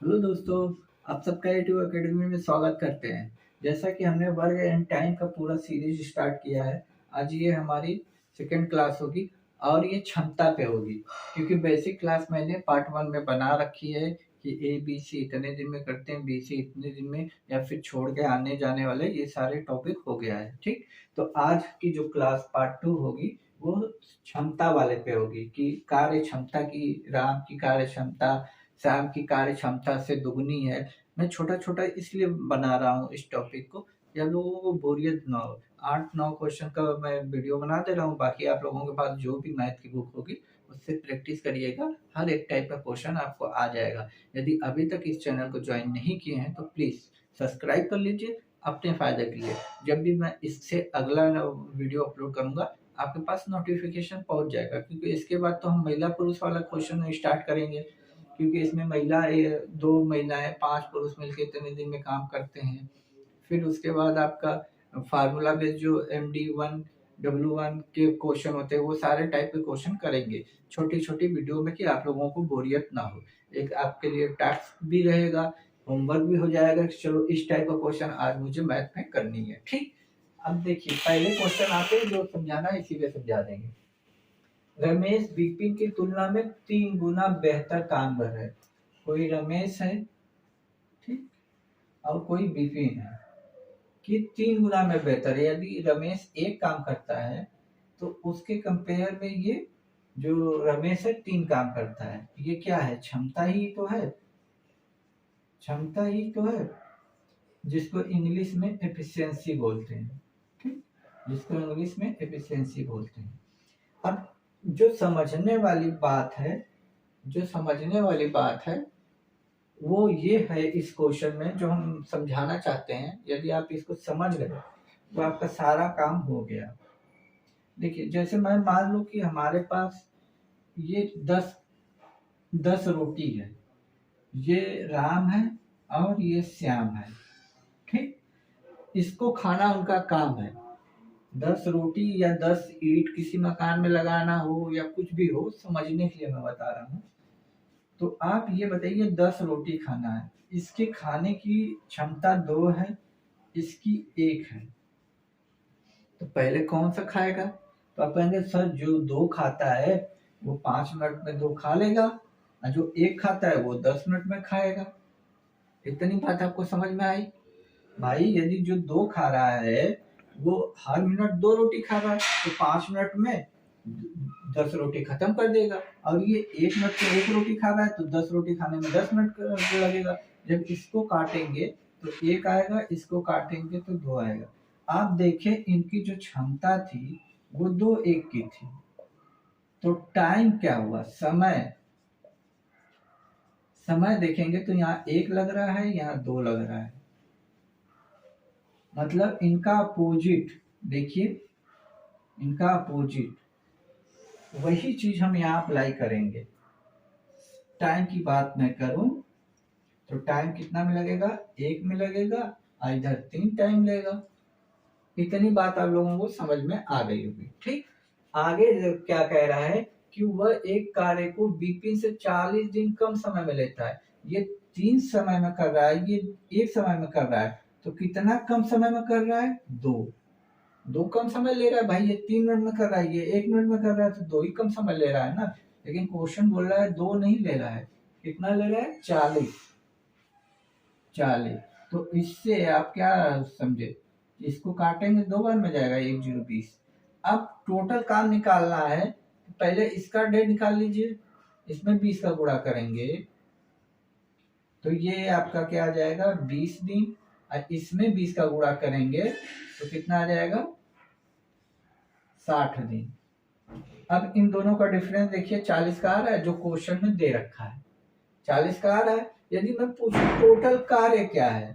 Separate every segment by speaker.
Speaker 1: Hello दोस्तों, आप सबका यूट्यूब एकेडमी में स्वागत करते हैं। जैसा कि हमने वर्क एंड टाइम का पूरा सीरीज स्टार्ट किया है, आज ये हमारी सेकंड क्लास होगी और ये क्षमता पे होगी। क्योंकि बेसिक क्लास मैंने पार्ट 1 में बना रखी है कि ए बी सी इतने दिन में करते हैं, बी सी इतने दिन में, या फिर छोड़ के आने जाने वाले ये सारे टॉपिक हो गया है। ठीक, तो आज की जो क्लास पार्ट 2 होगी वो क्षमता वाले पे होगी कि कार्य क्षमता की, राम की कार्य क्षमता श्याम की कार्य क्षमता से दुगनी है। मैं छोटा-छोटा इसलिए बना रहा हूँ इस टॉपिक को कि आप लोगों को बोरियत ना हो। 8-9 क्वेश्चन का मैं वीडियो बना दे रहा हूँ, बाकी आप लोगों के पास जो भी मैथ की बुक होगी उससे प्रैक्टिस करिएगा, हर एक टाइप का क्वेश्चन आपको आ जाएगा। यदि अभी तक इस चैनल को जॉइन नहीं किए हैं तो प्लीज़ सब्सक्राइब कर लीजिए अपने फ़ायदे के लिए। जब भी मैं इससे अगला वीडियो अपलोड करूँगा आपके पास नोटिफ़िकेशन पहुँच जाएगा, क्योंकि इसके बाद तो हम महिला पुरुष वाला क्वेश्चन स्टार्ट करेंगे। क्योंकि इसमें दो महिलाएं 5 पुरुष मिलकर इतने दिन में काम करते हैं। फिर उसके बाद आपका फार्मूला बेस्ड जो MD1 W1 के क्वेश्चन होते हैं वो सारे टाइप के क्वेश्चन करेंगे छोटी छोटी वीडियो में, कि आप लोगों को बोरियत ना हो। एक आपके लिए टास्क भी रहेगा, होमवर्क भी हो जाएगा कि चलो इस टाइप का क्वेश्चन आज मुझे मैथ में करनी है। ठीक, अब देखिए पहले क्वेश्चन आते हैं, जो समझाना है इसी में समझा देंगे। रमेश विपिन की तुलना में 3 गुना बेहतर काम कर रहे हैं। कोई रमेश है, ठीक, और कोई विपिन है कि 3 गुना में बेहतर है। यदि रमेश एक काम करता है तो उसके कंपेयर में ये जो रमेश है 3 काम करता है। ये क्या है? क्षमता ही तो है, क्षमता ही तो है, जिसको इंग्लिश में एफिशिएंसी बोलते हैं। ठीक, जिसको इंग्लिश में एफिशिएंसी बोलते हैं। अब जो समझने वाली बात है, जो समझने वाली बात है वो ये है इस क्वेश्चन में जो हम समझाना चाहते हैं। यदि आप इसको समझ गए तो आपका सारा काम हो गया। देखिए जैसे मैं मान लूं कि हमारे पास ये 10 रोटी है, ये राम है और ये श्याम है। ठीक, इसको खाना उनका काम है। 10 रोटी या 10 ईंट किसी मकान में लगाना हो या कुछ भी हो, समझने के लिए मैं बता रहा हूँ। तो आप ये बताइए 10 रोटी खाना है, इसके खाने की क्षमता 2 है, इसकी 1 है, तो पहले कौन सा खाएगा? तो आप कहेंगे सर जो 2 खाता है वो 5 मिनट में 2 खा लेगा और जो 1 खाता है वो 10 मिनट में खाएगा। इतनी बात आपको समझ में आई? भाई यदि जो 2 खा रहा है वो हर मिनट 2 रोटी खा रहा है तो 5 मिनट में 10 रोटी खत्म कर देगा, और ये 1 मिनट में 1 रोटी खा रहा है तो 10 रोटी खाने में 10 मिनट लगेगा। जब इसको काटेंगे तो 1 आएगा, इसको काटेंगे तो 2 आएगा। आप देखें इनकी जो क्षमता थी वो 2 1 की थी, तो टाइम क्या हुआ? समय, समय देखेंगे तो यहाँ 1 लग रहा है, यहाँ 2 लग रहा है। मतलब इनका अपोजिट, देखिए इनका अपोजिट, वही चीज हम यहाँ अप्लाई करेंगे। टाइम की बात मैं करूं तो टाइम कितना में लगेगा? 1 में लगेगा, इधर 3 टाइम लगेगा। इतनी बात आप लोगों को समझ में आ गई होगी। ठीक, आगे क्या कह रहा है कि वह एक कार्य को विपिन से 40 दिन कम समय में लेता है। ये 3 समय में कर रहा है, ये 1 समय में कर रहा है, तो कितना कम समय में कर रहा है? 2 कम समय ले रहा है। भाई ये 3 मिनट में कर रहा है, ये 1 मिनट में कर रहा है, तो 2 ही कम समय ले रहा है ना। लेकिन क्वेश्चन बोल रहा है 2 नहीं ले रहा है, कितना ले रहा है? 40। तो इससे आप क्या समझे? इसको काटेंगे 2 बार में जाएगा, 1 0 20। अब टोटल काम निकालना है तो पहले इसका डे निकाल लीजिए, इसमें 20 का गुणा करेंगे तो ये आपका क्या आ जाएगा? 20 दिन, और इसमें 20 का गुणा करेंगे तो कितना आ जाएगा? 60 दिन। अब इन दोनों का डिफरेंस देखिए, 40 का आ रहा है जो क्वेश्चन में दे रखा है, 40 का आ रहा है। यदि मैं पूछूं टोटल कार्य क्या है,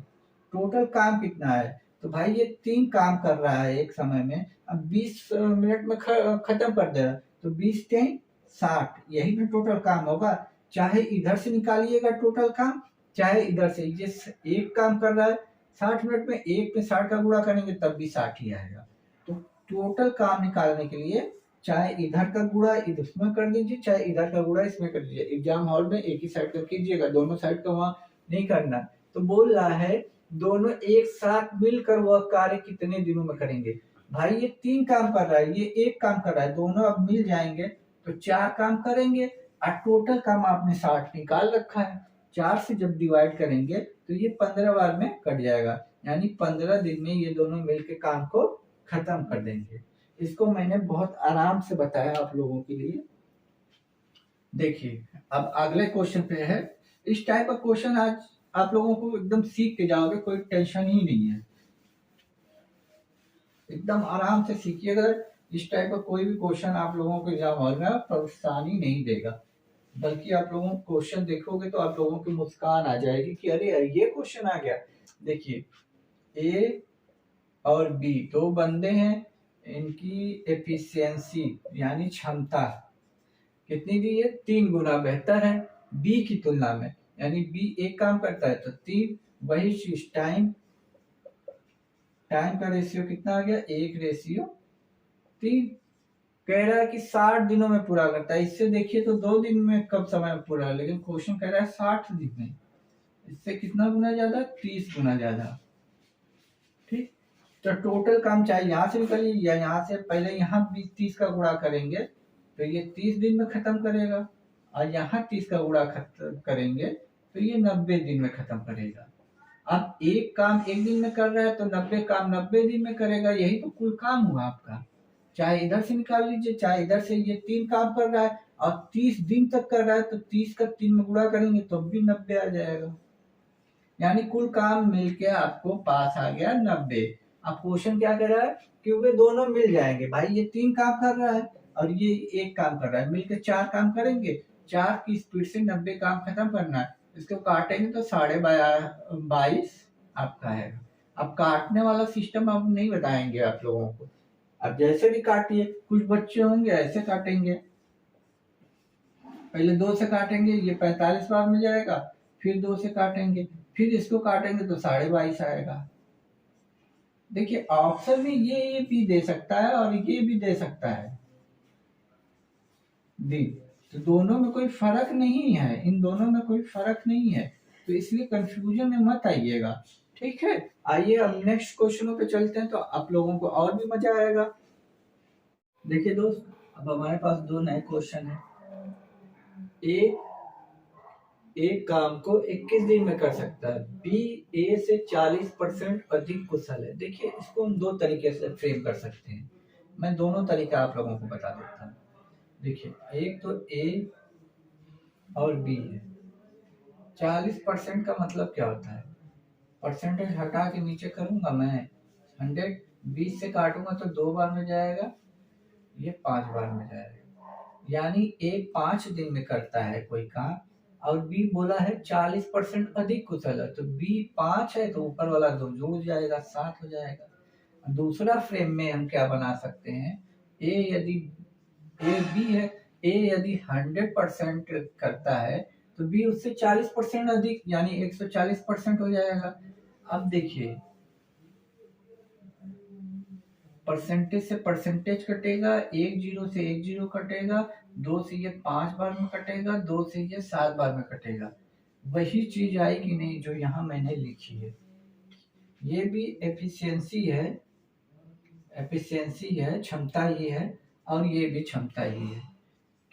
Speaker 1: टोटल काम कितना है, तो भाई ये 3 काम कर रहा है एक समय में, अब 20 मिनट में खत्म कर दे रहा है, तो 20 3 60, यही ना टोटल काम होगा। चाहे इधर से निकालिएगा टोटल काम, चाहे इधर से। ये एक काम कर रहा है 60 मिनट में, 1 पे 60 का गुणा करेंगे तब भी 60 ही आएगा। तो टोटल काम निकालने के लिए चाहे इधर का गुणा इसमें कर दीजिए, चाहे इधर का गुणा इसमें कर दीजिए। एग्जाम हॉल में एक ही साइड का कीजिएगा, दोनों साइड का वहाँ नहीं करना। तो बोल रहा है दोनों एक साथ मिलकर वह कार्य कितने दिनों में करेंगे। भाई ये 3 काम कर रहा है, ये 1 काम कर रहा है, दोनों अब मिल जाएंगे तो 4 काम करेंगे और टोटल काम आपने 60 निकाल रखा है। 4 से जब डिवाइड करेंगे तो ये 15 बार में कट जाएगा, यानी 15 दिन में ये दोनों मिलकर काम को खत्म कर देंगे। इसको मैंने बहुत आराम से बताया आप लोगों के लिए। देखिए अब अगले क्वेश्चन पे है। इस टाइप का क्वेश्चन आज आप लोगों को एकदम सीख के जाओगे, कोई टेंशन ही नहीं है, एकदम आराम से सीखिएगा। इस टाइप का कोई भी क्वेश्चन आप लोगों को एग्जाम हॉल में परेशानी नहीं देगा, बल्कि आप लोगों को क्वेश्चन देखोगे तो आप लोगों की मुस्कान आ जाएगी कि अरे यार ये क्वेश्चन आ गया। देखिए ए और बी दो बंदे हैं, इनकी एफिशिएंसी यानी क्षमता कितनी दी है, 3 गुना बेहतर है बी की तुलना में, यानी बी एक काम करता है तो 3। वही चीज टाइम का रेशियो कितना आ गया, 1:3। कह रहा है कि 60 दिनों में पूरा करता है। इससे देखिए तो 2 दिन में कब समय में पूरा, लेकिन क्वेश्चन कह रहा है 60 दिन में। इससे कितना गुना ज्यादा, 30 गुना ज्यादा। ठीक, तो टोटल काम चाहे यहाँ से निकालिए या यहाँ से, पहले यहाँ 30 का गुणा करेंगे तो ये 30 दिन में खत्म करेगा, और यहाँ 30 का गुणा खत्म करेंगे तो ये 90 दिन में खत्म करेगा। अब एक काम एक दिन में कर रहा है तो 90 काम 90 दिन में करेगा, यही तो कुल काम हुआ आपका। चाहे इधर से निकाल लीजिए चाहे इधर से, ये 3 काम कर रहा है और 30 दिन तक कर रहा है तो 30 का 3 में गुणा करेंगे तो भी 90 आ जाएगा, यानी कुल काम मिलके आपको पास आ गया 90। अब क्वेश्चन क्या कर रहा है कि वे दोनों मिल जाएंगे। भाई ये 3 काम कर रहा है और ये 1 काम कर रहा है, मिलकर 4 काम करेंगे। 4 की स्पीड से 90 काम खत्म करना है। इसको काटेंगे तो 22.5 आपका है। अब काटने वाला सिस्टम अब नहीं बताएंगे आप लोगों को, अब जैसे भी काटिए। कुछ बच्चे होंगे ऐसे काटेंगे, पहले 2 से काटेंगे ये 45 बार में जाएगा, फिर 2 से काटेंगे, फिर इसको काटेंगे तो 22.5 आएगा। देखिए ऑप्शन में ये भी दे सकता है और ये भी दे सकता है दी, तो दोनों में कोई फर्क नहीं है, इन दोनों में कोई फर्क नहीं है, तो इसलिए कंफ्यूजन में मत आइएगा। ठीक है, आइए अब नेक्स्ट क्वेश्चनों पे चलते हैं तो आप लोगों को और भी मजा आएगा। देखिए दोस्त, अब हमारे पास 2 नए क्वेश्चन है। एक काम को 21 दिन में कर सकता है, बी ए से 40% अधिक कुशल है। देखिए इसको हम 2 तरीके से फ्रेम कर सकते हैं, मैं दोनों तरीका आप लोगों को बता देता हूँ। देखिए एक तो ए और बी है। 40% का मतलब क्या होता है, परसेंटेज हटा के नीचे करूंगा मैं 100, 20 से काटूंगा तो 2 बार में जाएगा, ये 5 बार में जाएगा, यानी ए 5 दिन में करता है कोई काम और बी बोला है 40% अधिक कुशल है, तो बी 5 है तो ऊपर वाला 2 जुड़ जाएगा, 7 हो जाएगा। दूसरा फ्रेम में हम क्या बना सकते हैं, बी है, ए यदि 100% करता है तो बी उससे 40% अधिक यानी 140% हो जाएगा। अब देखिए परसेंटेज से परसेंटेज कटेगा, 1 0 से 1 0 कटेगा, 2 से ये 5 बार में कटेगा, 2 से ये 7 बार में कटेगा। वही चीज आएगी नहीं जो यहाँ मैंने लिखी है। ये भी एफिशिएंसी है, क्षमता ही है, और ये भी क्षमता ही है,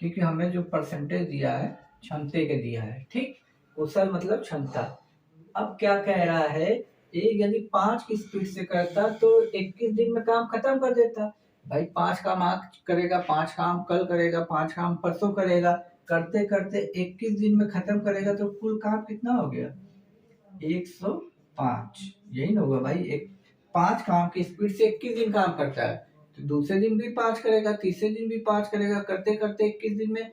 Speaker 1: क्योंकि हमें जो परसेंटेज दिया है क्षमते के दिया है। ठीक, कुशल मतलब क्षमता। अब क्या कह रहा है, एक यदि 5 की स्पीड से करता तो 21 दिन में काम खत्म कर देता। भाई 5 काम आज करेगा, 5 काम कल करेगा, 5 काम परसों करेगा, करते करते 21 दिन में खत्म करेगा, तो कुल काम कितना हो गया, 105। यही ना होगा भाई, 5 काम की स्पीड से 21 दिन काम करता है, तो दूसरे दिन भी 5 करेगा, तीसरे दिन भी 5 करेगा, करते करते 21 दिन में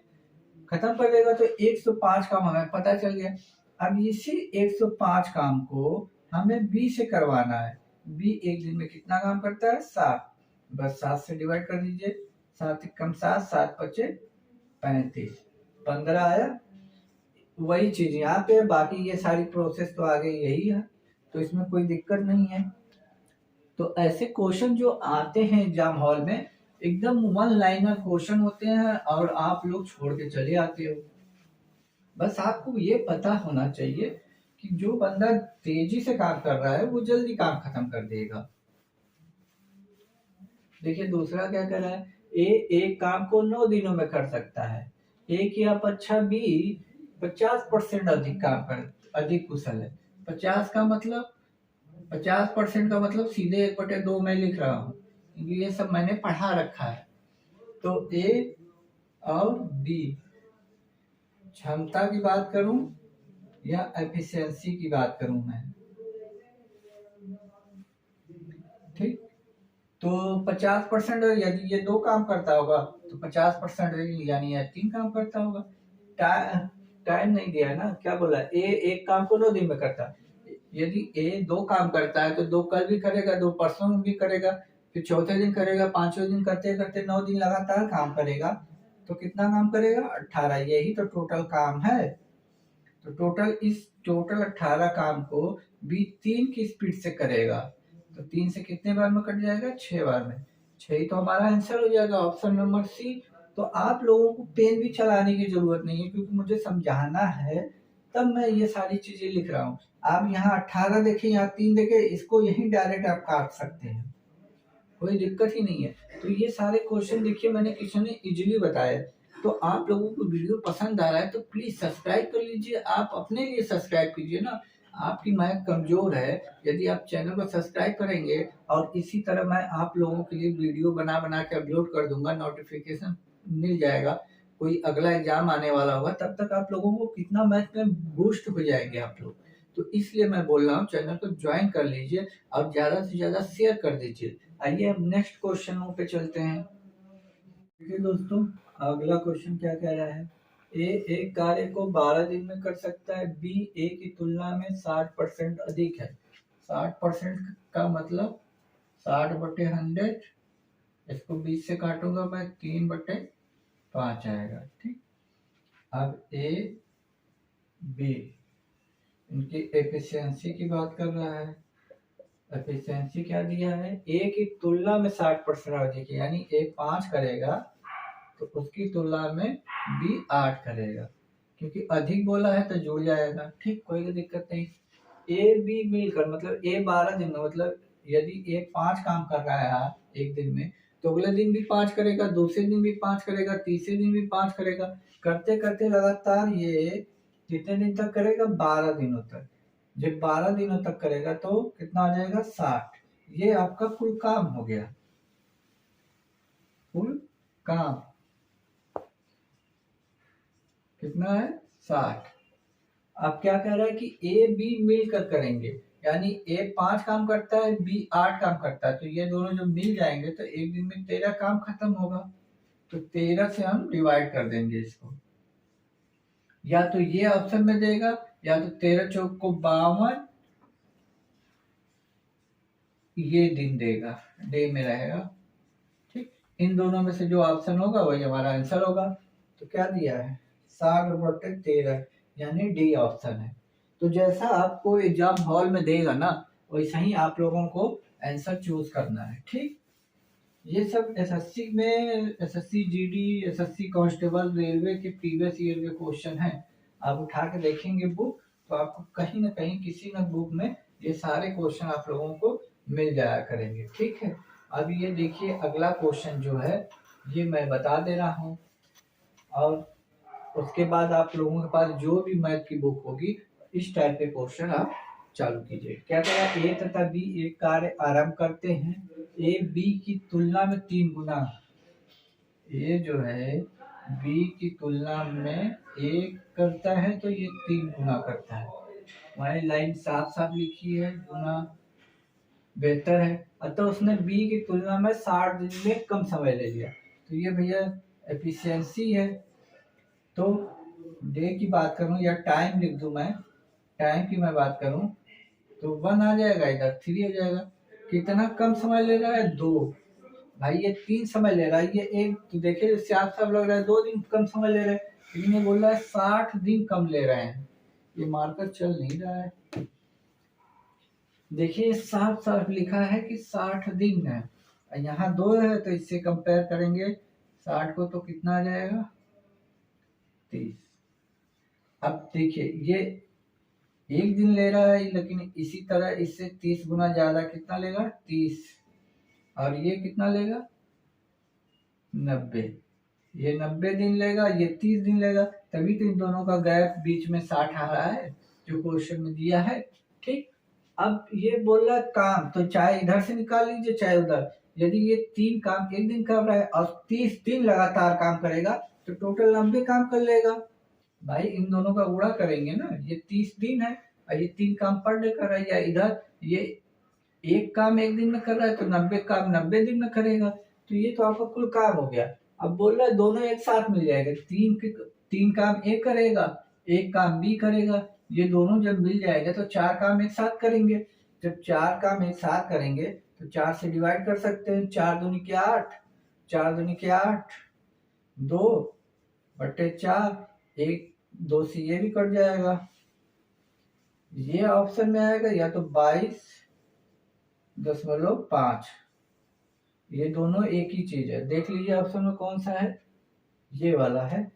Speaker 1: खत्म कर देगा, तो 105 काम हमें पता चल गया। अब इसी 105 काम को हमें बी से करवाना है। बी एक दिन में कितना काम करता है, 7, बस 7 से डिवाइड कर दीजिए, 7 कम 7, 7 बचे 35, 15 आया। वही चीज यहाँ पे, बाकी ये सारी प्रोसेस तो आगे यही है, तो इसमें कोई दिक्कत नहीं है। तो ऐसे क्वेश्चन जो आते हैं एग्जाम हॉल में एकदम 1 लाइनर क्वेश्चन होते हैं और आप लोग छोड़ के चले आते हो। बस आपको ये पता होना चाहिए कि जो बंदा तेजी से काम कर रहा है वो जल्दी काम खत्म कर देगा। देखिए दूसरा क्या कर रहा है, ए एक काम को 9 दिनों में कर सकता है। ए की अपेक्षा बी 50% अधिक कुशल है। 50 का मतलब 50% का मतलब सीधे 1/2 मैं लिख रहा हूँ, क्योंकि ये सब मैंने पढ़ा रखा है। तो ए और बी, क्षमता की बात करूं या एफिशिएंसी की बात करूं मैं, ठीक। तो 50% यदि ये 2 काम करता होगा तो 50% यानी ये 3 काम करता होगा। टाइम नहीं दिया है ना, क्या बोला, ए एक काम को 9 दिन में करता है। यदि ए 2 काम करता है तो 2 कल भी करेगा, 2 परसों में भी करेगा, फिर चौथे दिन करेगा, 5वें दिन करते करते 9 दिन लगातार काम करेगा, तो कितना काम करेगा, 18। यही तो टोटल काम है। तो टोटल 18 काम को बी 3 की स्पीड से करेगा। तो 3 से कितने बार में कट जाएगा, 6 बार में। 6 तो हमारा आंसर हो जाएगा, ऑप्शन नंबर सी। तो आप लोगों को पेन भी चलाने की जरूरत नहीं है, क्योंकि मुझे समझाना है तब मैं ये सारी चीजें लिख रहा हूँ। आप यहाँ 18 देखें, यहाँ 3 देखें, इसको यही डायरेक्ट आप काट सकते हैं, कोई दिक्कत ही नहीं है। तो ये सारे क्वेश्चन देखिए मैंने क्वेश्चन ने इजीली बताया। तो आप लोगों को वीडियो पसंद आ रहा है तो प्लीज सब्सक्राइब कर लीजिए, आप अपने लिए सब्सक्राइब कीजिए ना। आपकी मैथ कमजोर है, यदि आप चैनल को सब्सक्राइब करेंगे और इसी तरह मैं आप लोगों के लिए वीडियो बना बना के अपलोड कर दूंगा, नोटिफिकेशन मिल जाएगा, कोई अगला एग्जाम आने वाला होगा, तब तक आप लोगों को कितना मैथ में बूस्ट हो जाएंगे आप लोग। तो इसलिए मैं बोल रहा हूँ चैनल को ज्वाइन कर लीजिए और ज्यादा से ज्यादा शेयर कर दीजिए। आइए अब नेक्स्ट क्वेश्चनों पे चलते हैं। देखिए दोस्तों, अगला क्वेश्चन क्या कह रहा है, ए एक कार्य को 12 दिन में कर सकता है, बी ए की तुलना में 60% अधिक है। 60% का मतलब 60/100, इसको 20 से काटूंगा मैं, 3/5 आएगा, ठीक। अब ए बी इनकी एफिशिएंसी की बात कर रहा है। एफिशिएंसी क्या दिया है, ए की तुलना में 60% अधिक है, यानी ए 5 करेगा तो उसकी तुलना में बी 8 करेगा, क्योंकि अधिक बोला है तो जुड़ जाएगा, ठीक, कोई दिक्कत नहीं। ए बी मिलकर मतलब ए 12 दिन में, मतलब यदि ए 5 काम कर रहा है एक दिन में, तो अगले दिन भी 5 करेगा, दूसरे दिन भी 5 करेगा, तीसरे दिन भी 5 करेगा, करते करते लगातार ये कितने दिन तक करेगा, 12 दिनों तक। जब 12 दिनों तक करेगा तो कितना आ जाएगा, 60। ये आपका कुल काम हो गया, कुल काम कितना है, 60। अब क्या कह रहा है कि ए बी मिलकर करेंगे, यानी ए 5 काम करता है, बी 8 काम करता है, तो ये दोनों जो मिल जाएंगे तो एक दिन में 13 काम खत्म होगा। तो 13 से हम डिवाइड कर देंगे इसको, या तो ये ऑप्शन में देगा, या तो 13 चौक को 52 ये दिन देगा, डे में रहेगा, ठीक। इन दोनों में से जो ऑप्शन होगा वही हमारा आंसर होगा। तो क्या दिया है, 60/13, यानी डी ऑप्शन है। तो जैसा आपको एग्जाम हॉल में देगा ना, वैसा ही आप लोगों को आंसर चूज करना है, ठीक। ये सब एसएससी में, SSC GD, SSC constable, railway के प्रीवियस ईयर के क्वेश्चन हैं। आप उठा के देखेंगे बुक, तो आपको कहीं ना कहीं किसी न बुक में ये सारे क्वेश्चन आप लोगों को मिल जाया करेंगे, ठीक है। अब ये देखिए अगला क्वेश्चन जो है ये मैं बता दे रहा हूँ, और उसके बाद आप लोगों के पास जो भी मैथ की बुक होगी इस टाइप के क्वेश्चन आप चालू कीजिए। क्या कह रहा है, ए तथा बी एक कार्य आरंभ करते हैं, ए बी की तुलना में 3 गुना, ए जो है बी की तुलना में 1 करता है तो ये 3 गुना करता है। हमारी लाइन साफ साफ लिखी है, गुना बेहतर है, अतः उसने बी की तुलना में 60 दिन में कम समय ले लिया। तो ये भैया एफिशिएंसी है। तो डे की बात करूं या टाइम लिख दूं मैं, टाइम की मैं बात करूं तो 1 आ जाएगा, इधर 3 हो जाएगा। कितना कम समय ले रहा है, 2। भाई ये 3 समय ले रहा है, ये एक तो देखिए साफ साफ लग रहा है 2 दिन कम समय ले रहे हैं, लेकिन ये बोल रहा है 60 दिन कम ले रहे हैं। ये मार्कर चल नहीं रहा है, देखिए साफ साफ लिखा है कि 60 दिन है, यहाँ 2 है तो इससे कंपेयर करेंगे 60 को तो कितना आ जाएगा, 30। अब देखिए एक दिन ले रहा है, लेकिन इसी तरह इससे 30 गुना ज्यादा कितना लेगा, 30। और ये कितना लेगा, 90। ये 90 दिन लेगा, ये 30 दिन लेगा, तभी तो इन दोनों का गैप बीच में 60 आ रहा है जो क्वेश्चन में दिया है। ठीक, अब ये बोल रहा है काम, तो चाहे इधर से निकाल लीजिए चाहे उधर। यदि ये 3 काम एक दिन कर रहा है और 30 दिन लगातार काम करेगा तो टोटल 90 काम कर लेगा। भाई इन दोनों का गुणा करेंगे ना, ये 30 दिन है और ये 3 काम पर डे कर रहा है, या इधर ये एक काम एक दिन में कर रहा है तो 90 काम 90 दिन में करेगा, तो ये तो आपका कुल काम हो गया। अब बोल रहा है दोनों एक साथ मिल जाएगा, तीन काम ए करेगा, एक काम बी करेगा, ये दोनों जब मिल जाएगा तो 4 काम एक साथ करेंगे। जब 4 काम एक साथ करेंगे तो 4 से डिवाइड कर सकते हैं, 4 दूनी के 8, 4 दूनी के 8, 2/4, 1 2 से ये भी कट जाएगा। ये ऑप्शन में आएगा या तो 22.5। ये दोनों एक ही चीज है, देख लीजिए ऑप्शन में कौन सा है, ये वाला है।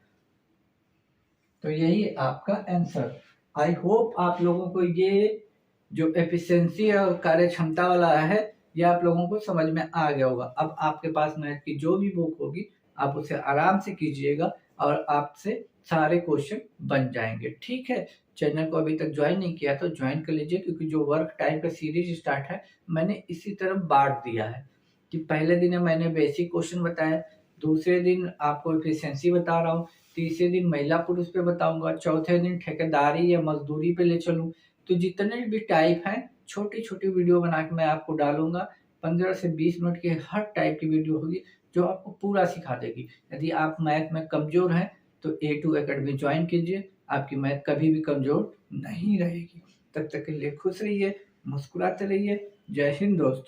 Speaker 1: तो यही आपका आंसर। आई होप आप लोगों को ये जो एफिशिएंसी और कार्य क्षमता वाला है ये आप लोगों को समझ में आ गया होगा। अब आपके पास मैथ की जो भी बुक होगी आप उसे आराम से कीजिएगा और आपसे सारे क्वेश्चन बन जाएंगे। ठीक है, चैनल को अभी तक ज्वाइन नहीं किया तो ज्वाइन कर लीजिए, क्योंकि जो वर्क टाइम का सीरीज स्टार्ट है मैंने इसी तरह बांट दिया है कि पहले दिन मैंने बेसिक क्वेश्चन बताया, दूसरे दिन आपको एफिशिएंसी बता रहा हूँ, तीसरे दिन महिला पुरुष पे बताऊंगा, चौथे दिन ठेकेदारी या मजदूरी पे ले चलूँ। तो जितने भी टाइप हैं छोटी छोटी वीडियो बना के मैं आपको डालूंगा। 15 से 20 मिनट की हर टाइप की वीडियो होगी जो आपको पूरा सिखा देगी। यदि आप मैथ में कमजोर हैं तो A2 एकेडमी ज्वाइन कीजिए, आपकी मैथ कभी भी कमजोर नहीं रहेगी। तब तक के लिए खुश रहिए, मुस्कुराते रहिए। जय हिंद दोस्तों।